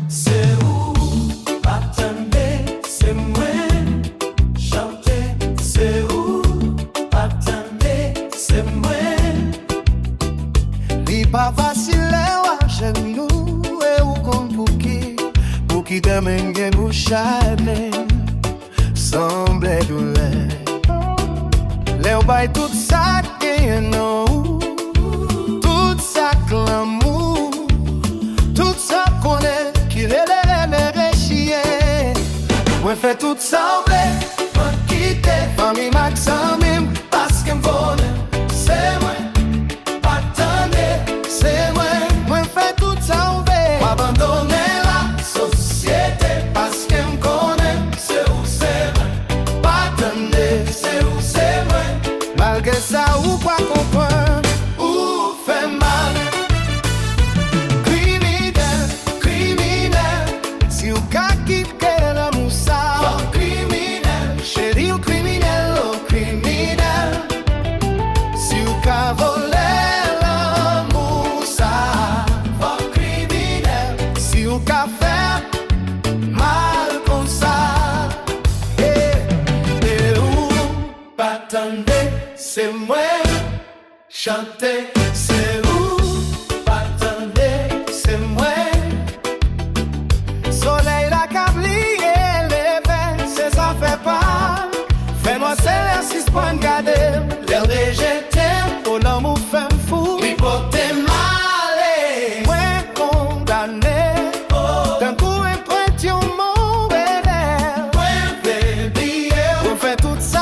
C'est où attendez, c'est moi chanter. C'est où attendez, c'est moi. Li pas facile à genou et ou kon pour qui t'aime gen pour chale semble douleur. Les ou bay tout ça gen nou, tout ça glamour, tout ça connaît qui les chien. Moi fait tout ça moi quitter famille maximum parce que m'vole c'est moi. C'est moi, moi fais tout ça ouvert. M'abandonner la société parce qu'elle me connaît. C'est où c'est moi, pas attendre. C'est où c'est moi, malgré ça ou pas comprendre. Ou fait mal. Criminel, criminel. Si ou ka quitter l'amour ça. Oh criminel, chérie ou criminel, oh criminel. Si ou ka voler. C'est moi chanter, c'est où attendez, c'est moi. Soleil la cablier, les vents, c'est ça fait pas. Fais-moi c'est l'air si point garder, l'air de jeter, au l'amour femme fou, mi pote malé, moi condamné, d'un coup impression mon bébé, moi baby, on fait tout ça.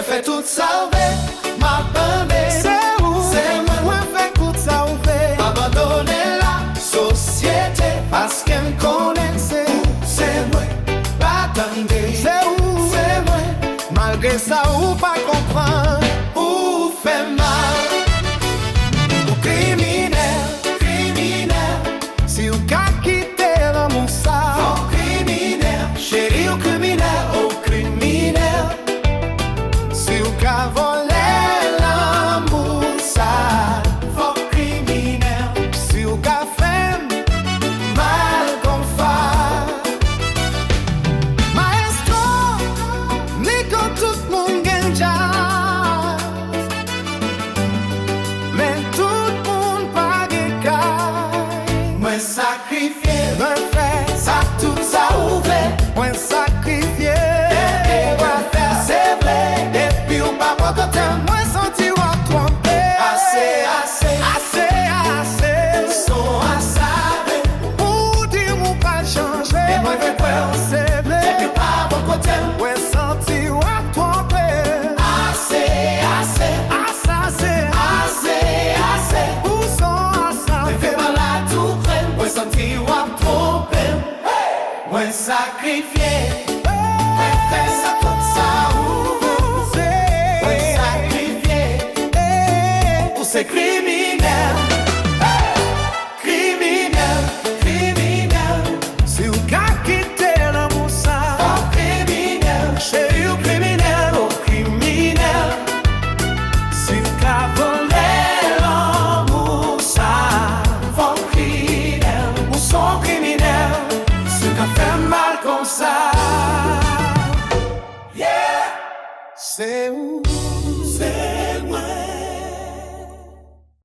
Fait tout sauver, ma bande. C'est où, c'est moi, fait tout sauver. Abandonner la société parce qu'elle me connaît. C'est où, c'est moi, pas attendre. C'est où, c'est moi, malgré ça ou pas comprendre. Ou fait mal, ou criminel, criminel. Si ou ka quitter l'amour ça, oh criminel, chérie ou criminel, oh criminel. Qu'a volé l'amour ça, faut criminel. Si ou qu'a fait mal comme ça. Maestro, ni quand tout le monde gagne jazz, mais tout le monde pas gagne. Moi sacrifié, moi fait ça tout ça ouvert. Moi sacrifié, c'est vrai. Moi senti ou trompé. Assez, assez, assez, assez. Son assave. Pour dire mon pas changer. Et moi je peux c'est vrai. Et puis pas mon côté. Moi senti ou trompé. Assez, assez, assez, assez, assez. Pour son assave. Fais mal à tout près. Moi senti ou trompé. Moi sacrifié. Moi fait ça tout ça. C'est criminel, criminel, criminel. Si ou ka quitter l'amour ça, oh criminel, chérie ou criminel, oh criminel. Si ou ka voler l'amour ça, oh criminel, ou son criminel. Si ou ka fait mal comme ça, yeah. C'est où, c'est